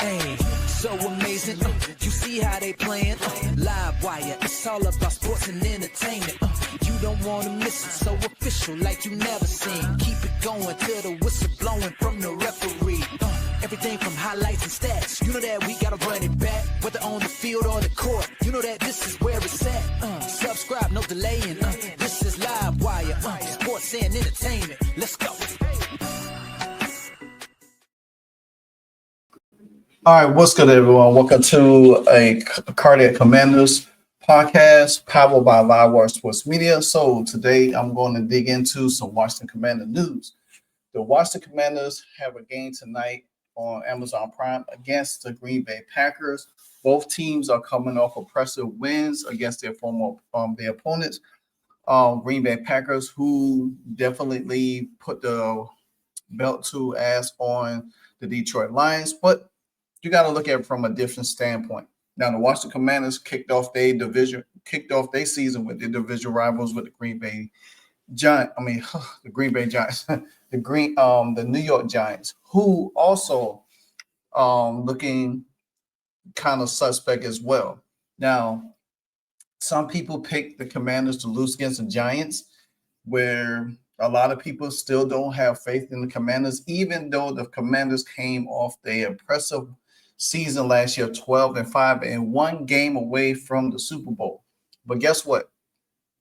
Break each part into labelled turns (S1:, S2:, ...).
S1: Hey, so amazing. You see how they playing? Live wire, it's all about sports and entertainment. You don't want to miss it, so official like you never seen. Keep it going till the whistle blowing from the referee. Everything from highlights and stats. You know that we gotta run it back, whether on the field or the court. You know that this is where it's at. Subscribe, no delaying. This is Live Wire, sports and entertainment. Let's go.
S2: All right, what's good, everyone? Welcome to a Cardiac Commanders podcast powered by Livewire Sports Media. So today I'm going to dig into some Washington Commander news. The Washington Commanders have a game tonight on Amazon Prime against the Green Bay Packers. Both teams are coming off impressive wins against their their opponents, Green Bay Packers, who definitely put the belt to ass on the Detroit Lions, but you got to look at it from a different standpoint. Now, the Washington Commanders kicked off their season with their division rivals with the Green Bay Giants. The Green Bay Giants, the New York Giants, who also looking kind of suspect as well. Now, some people pick the Commanders to lose against the Giants, where a lot of people still don't have faith in the Commanders, even though the Commanders came off their impressive season last year, 12-5, and one game away from the Super Bowl. But guess what?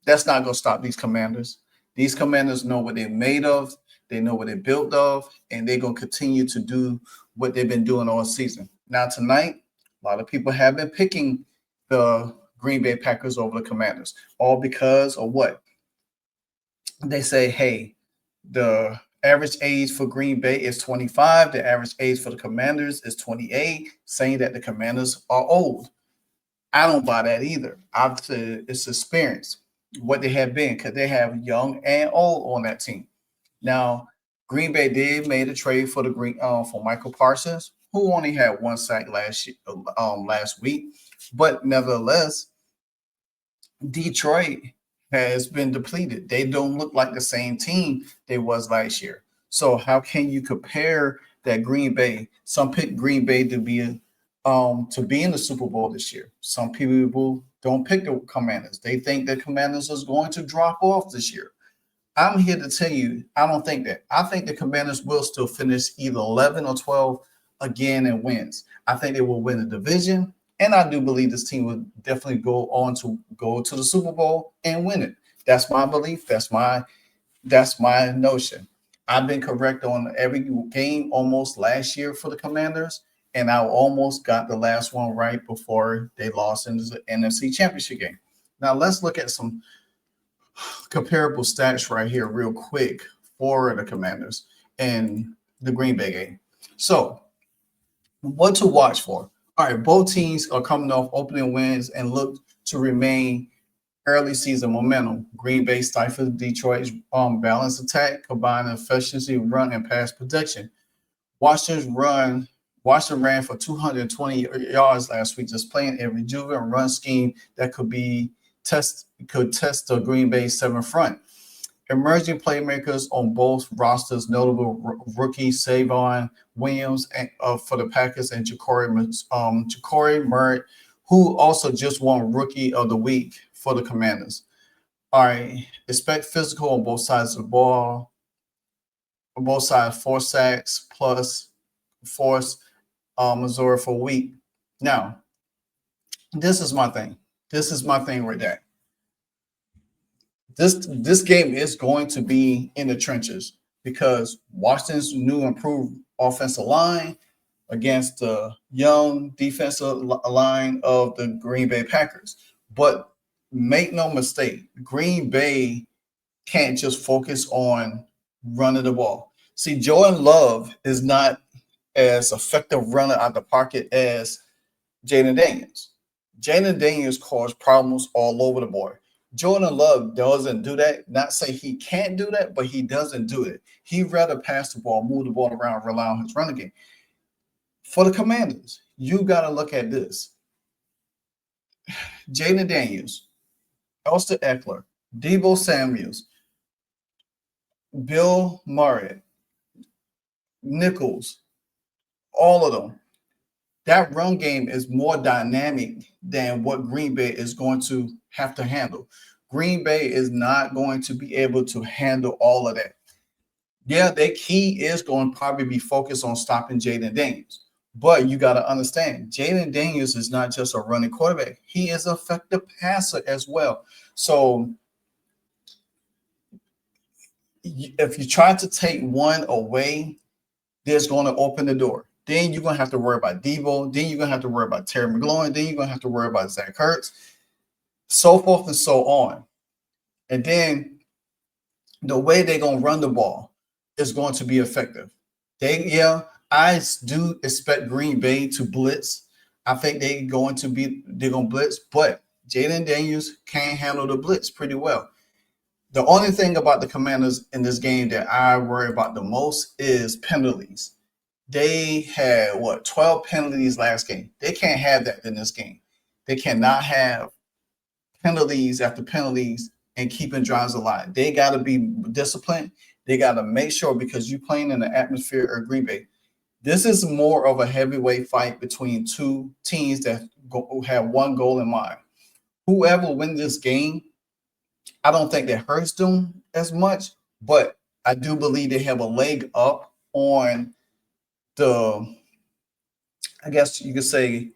S2: That's not going to stop these Commanders. These Commanders know what they're made of. They know what they're built of, and they're going to continue to do what they've been doing all season. Now, tonight, a lot of people have been picking the Green Bay Packers over the Commanders, all because of what? They say, hey, the average age for Green Bay is 25. The average age for the Commanders is 28, saying that the Commanders are old. I don't buy that either. I've said it's experience, what they have been, because they have young and old on that team. Now, Green Bay did made a trade for for Michael Parsons, who only had one sack last week, but nevertheless, Detroit has been depleted. They don't look like the same team they was last year. So how can you compare that Green Bay? Some pick Green Bay to be in the Super Bowl this year. Some people don't pick the Commanders. They think the Commanders is going to drop off this year. I'm here to tell you, I don't think that. I think the Commanders will still finish either 11 or 12 again and wins. I think they will win the division. And I do believe this team will definitely go on to go to the Super Bowl and win it. That's my belief. That's my notion. I've been correct on every game almost last year for the Commanders, and I almost got the last one right before they lost in the NFC Championship game. Now let's look at some comparable stats right here real quick for the Commanders and the Green Bay game. So what to watch for? All right, both teams are coming off opening wins and look to remain early season momentum. Green Bay stifled Detroit's balanced attack, combining efficiency, run, and pass protection. Washington ran for 220 yards last week, just playing a rejuvenant run scheme that could test the Green Bay 7 front. Emerging playmakers on both rosters, notable rookie Savon Williams for the Packers and Croskey-Merritt, who also just won Rookie of the Week for the Commanders. All right, expect physical on both sides of the ball. On both sides, 4 sacks plus force Missouri for a week. Now, this is my thing. This is my thing right there. This game is going to be in the trenches because Washington's new improved offensive line against the young defensive line of the Green Bay Packers. But make no mistake, Green Bay can't just focus on running the ball. See, Jordan Love is not as effective runner out the pocket as Jaden Daniels. Jaden Daniels caused problems all over the board. Jordan Love doesn't do that. Not say he can't do that, but he doesn't do it. He'd rather pass the ball, move the ball around, rely on his running game. For the Commanders, you got to look at this. Jaden Daniels, Elster Eckler, Deebo Samuels, Bill Murray, Nichols, all of them. that run game is more dynamic than what Green Bay is going to have to handle. Green Bay is not going to be able to handle all of that. Yeah, their key is going to probably be focused on stopping Jaden Daniels. But you got to understand, Jaden Daniels is not just a running quarterback. He is an effective passer as well. So if you try to take one away, that's going to open the door. Then you're going to have to worry about Debo. Then you're going to have to worry about Terry McLaurin. Then you're going to have to worry about Zach Ertz, so forth and so on. And then the way they're going to run the ball is going to be effective. I do expect Green Bay to blitz. I think they're going to blitz, but Jaden Daniels can handle the blitz pretty well. The only thing about the Commanders in this game that I worry about the most is penalties. They had 12 penalties last game. They can't have that in this game. They cannot have penalties after penalties and keeping drives alive. They got to be disciplined. They got to make sure, because you're playing in the atmosphere of Green Bay. This is more of a heavyweight fight between two teams that have one goal in mind. Whoever wins this game, I don't think that hurts them as much, but I do believe they have a leg up on I guess you could say,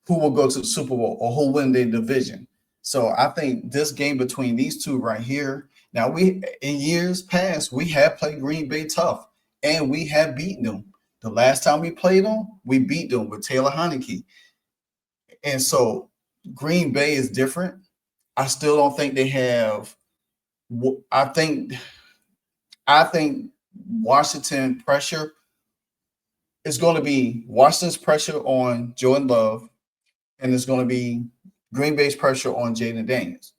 S2: who will go to the Super Bowl or who win their division. So I think this game between these two right here. Now, in years past, we have played Green Bay tough and we have beaten them. The last time we played them, we beat them with Taylor Heineke. And so Green Bay is different. I still don't think they have. I think Washington pressure is going to be Washington's pressure on Jordan Love, and it's going to be Green Bay's pressure on Jaden Daniels.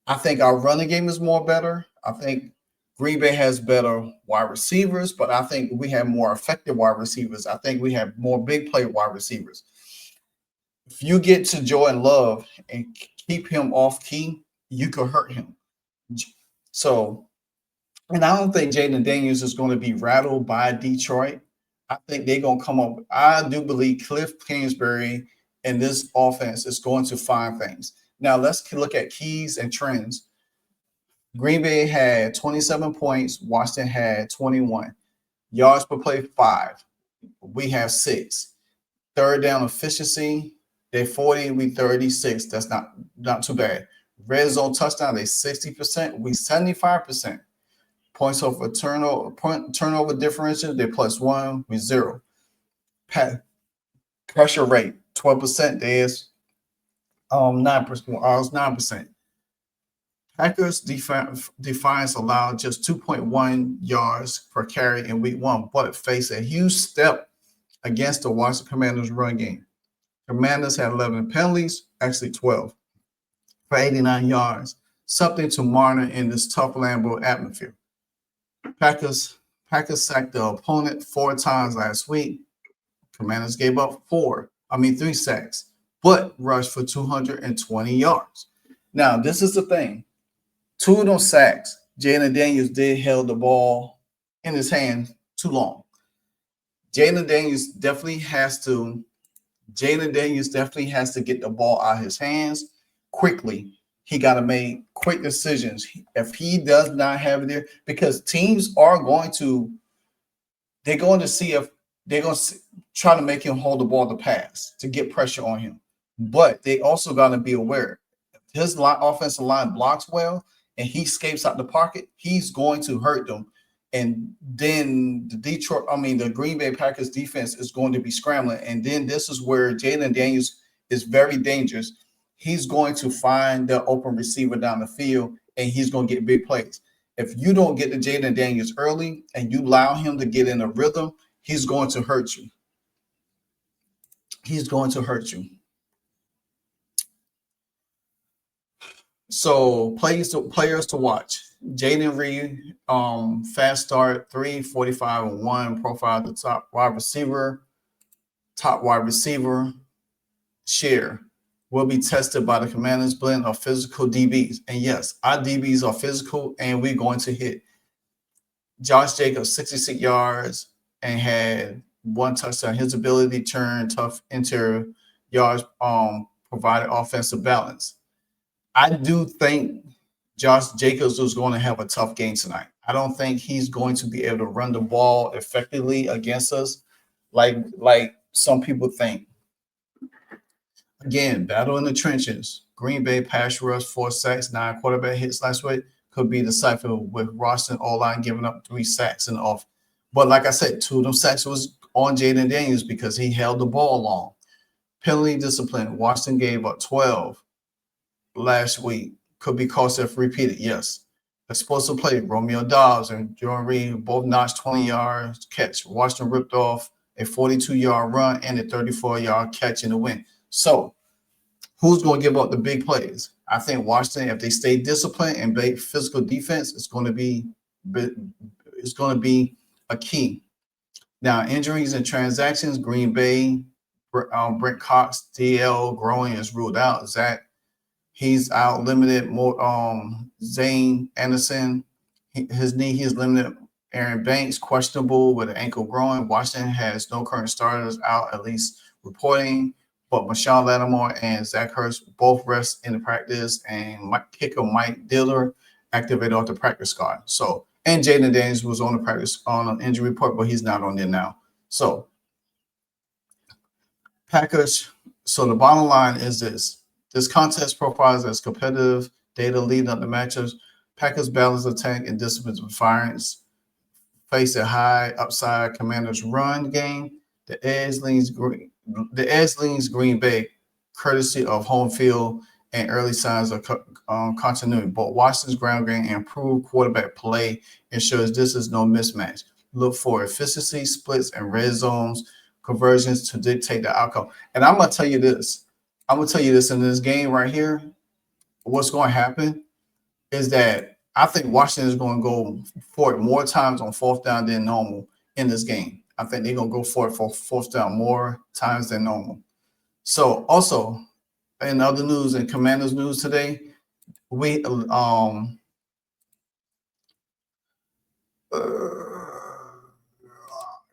S2: I think our running game is more better. I think Green Bay has better wide receivers, but I think we have more effective wide receivers. I think we have more big play wide receivers. If you get to Jordan Love and keep him off key, you could hurt him. So, and I don't think Jaden Daniels is going to be rattled by Detroit. I think they're going to come up. I do believe Cliff Kingsbury and this offense is going to find things. Now, let's look at keys and trends. Green Bay had 27 points. Washington had 21. Yards per play, 5. We have 6. Third down efficiency, they're 40, we 36. That's not too bad. Red zone touchdown, they 60%, we 75%. Points over turnover differential, they +1, we 0. Pressure rate, 12%, there's 9%. Packers defense allowed just 2.1 yards per carry in week 1, but faced a huge step against the Washington Commanders run game. Commanders had 11 penalties, actually 12, for 89 yards, something to monitor in this tough Lambeau atmosphere. Packers sacked the opponent 4 times last week. Commanders gave up 3 sacks, but rushed for 220 yards. Now, this is the thing. 2 of those sacks, Jaden Daniels did held the ball in his hand too long. Jaden Daniels definitely has to get the ball out of his hands quickly. He got to make quick decisions. If he does not have it there, because teams are going to see if they're going to try to make him hold the ball to pass to get pressure on him. But they also got to be aware. If his offensive line blocks well and he escapes out the pocket, he's going to hurt them. And then the Green Bay Packers defense is going to be scrambling. And then this is where Jaden Daniels is very dangerous. He's going to find the open receiver down the field, and he's going to get big plays. If you don't get to Jaden Daniels early and you allow him to get in a rhythm, he's going to hurt you. He's going to hurt you. So players to watch. Jaden Reed, fast start, 3.45-1 profile, the top wide receiver share will be tested by the Commanders blend of physical DBs. And yes, our DBs are physical and we're going to hit. Josh Jacobs, 66 yards and had one touchdown. His ability to turn tough interior yards provided offensive balance. I do think Josh Jacobs was going to have a tough game tonight. I don't think he's going to be able to run the ball effectively against us, like some people think. Again, battle in the trenches. Green Bay pass rush, 4 sacks, 9 quarterback hits last week could be deciphered with Roston O-line giving up 3 sacks and off. But like I said, 2 of them sacks was on Jaden Daniels because he held the ball long. Penalty discipline. Washington gave up 12 last week. Could be cost if repeated. Yes. Explosive play. Romeo Dobbs and Jordan Reed both notched 20-yard catch. Washington ripped off a 42-yard run and a 34-yard catch in the win. So who's going to give up the big plays? I think Washington, if they stay disciplined and play physical defense, it's going to be a key. Now, injuries and transactions, Green Bay, Brent Cox, DL growing is ruled out. Zach, he's out limited. More Zane Anderson, his knee, he's limited. Aaron Banks, questionable with an ankle growing. Washington has no current starters out, at least reporting. But Marshawn Lattimore and Zach Ertz both rest in the practice, and kicker Mike Diller activated off the practice squad. So, and Jaden Daniels was on the practice on an injury report, but he's not on there now. So, Packers. So the bottom line is this: this contest profiles as competitive data leading up the matchups. Packers balance attack and discipline defiance. Face a high upside Commanders run game. The edge leans Green Bay, courtesy of home field and early signs of continuity. But Washington's ground game and improved quarterback play ensures this is no mismatch. Look for efficiency, splits, and red zones conversions to dictate the outcome. And I'm going to tell you this. I'm going to tell you this in this game right here. What's going to happen is that I think Washington is going to go for it more times on 4th down than normal in this game. I think they're going to go for it for 4th down more times than normal. So also in other news and Commanders news today, we there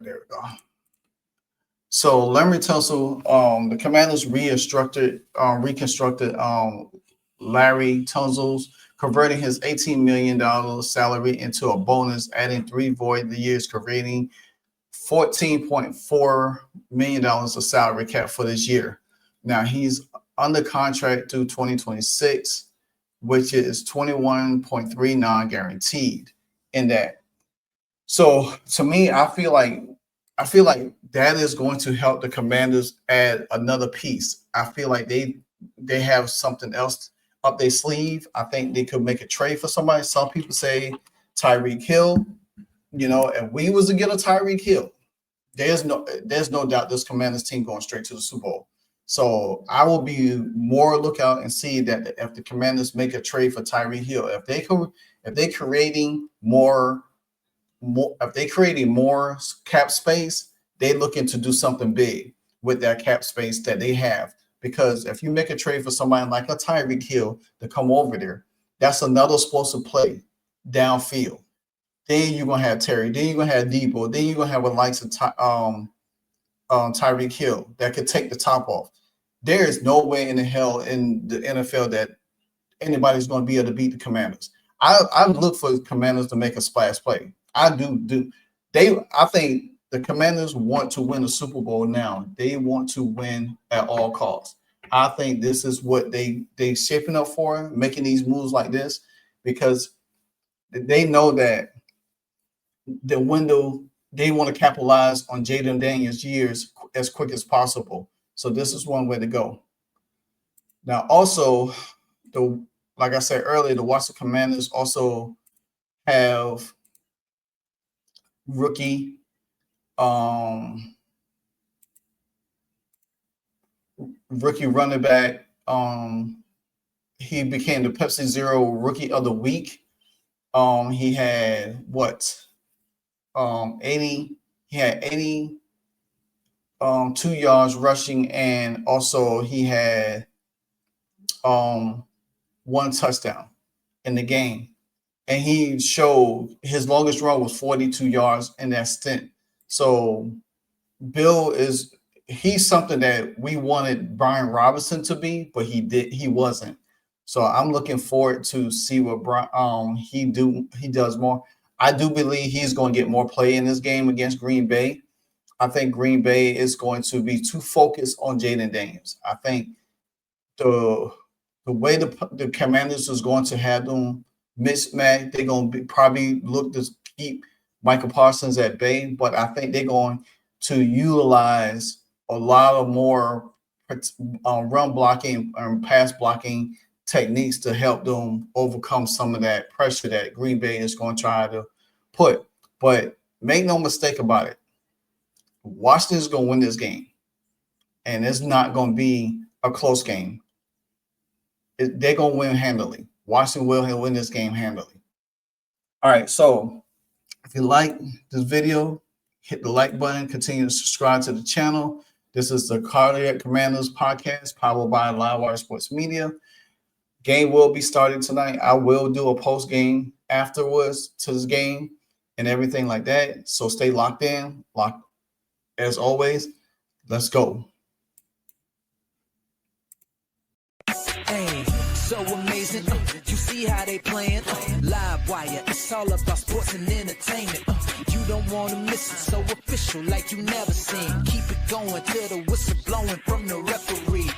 S2: we go. So Laremy Tunsil, the Commanders reconstructed Laremy Tunsil, converting his $18 million salary into a bonus, adding 3 void years, creating $14.4 million of salary cap for this year. Now he's under contract through 2026, which is 21.3 non-guaranteed in that. So to me, I feel like that is going to help the Commanders add another piece. I feel like they have something else up their sleeve. I think they could make a trade for somebody. Some people say Tyreek Hill. You know, if we was to get a Tyreek Hill, there's no doubt this Commanders team going straight to the Super Bowl. So I will be more lookout and see that if the Commanders make a trade for Tyreek Hill, if they're creating more cap space, they're looking to do something big with that cap space that they have. Because if you make a trade for somebody like a Tyreek Hill to come over there, that's another explosive play downfield. Then you're gonna have Terry. Then you're gonna have Debo. Then you're gonna have a likes of Tyreek Hill that could take the top off. There is no way in the hell in the NFL that anybody's going to be able to beat the Commanders. I look for the Commanders to make a splash play. I do. I think the Commanders want to win the Super Bowl now. They want to win at all costs. I think this is what they shaping up for, making these moves like this, because they know that the window, they want to capitalize on Jaden Daniels' years as quick as possible. So this is one way to go. Now, also, like I said earlier, the Washington Commanders also have rookie running back. He became the Pepsi Zero Rookie of the Week. He had 80. He had 82 yards rushing, and also he had 1 touchdown in the game. And he showed his longest run was 42 yards in that stint. So Bill he's something that we wanted Brian Robinson to be, but he wasn't. So I'm looking forward to see what he does more. I do believe he's going to get more play in this game against Green Bay. I think Green Bay is going to be too focused on Jaden Daniels. I think the way the Commanders is going to have them mismatch, they're going to probably look to keep Michael Parsons at bay, but I think they're going to utilize a lot of more run blocking and pass blocking techniques to help them overcome some of that pressure that Green Bay is going to try to put. But make no mistake about it, Washington is going to win this game, and it's not going to be a close game. They're going to win handily. Washington will win this game handily. All right, so if you like this video, hit the like button, continue to subscribe to the channel. This is the Cardiac Commanders podcast powered by Livewire Sports Media. Game will be starting tonight. I will do a post game afterwards to this game and everything like that. So stay locked in. As always, let's go.
S1: Hey, so amazing. You see how they playing? Live wire. It's all about sports and entertainment. You don't want to miss it. So official, like you never seen. Keep it going till the whistle blowing from the referee.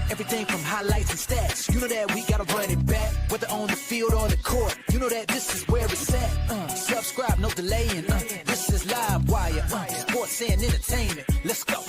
S1: Everything from highlights and stats. You know that we gotta run it back. Whether on the field or the court. You know that this is where it's at. Subscribe, no delaying. This is Live Wire. Sports and entertainment. Let's go.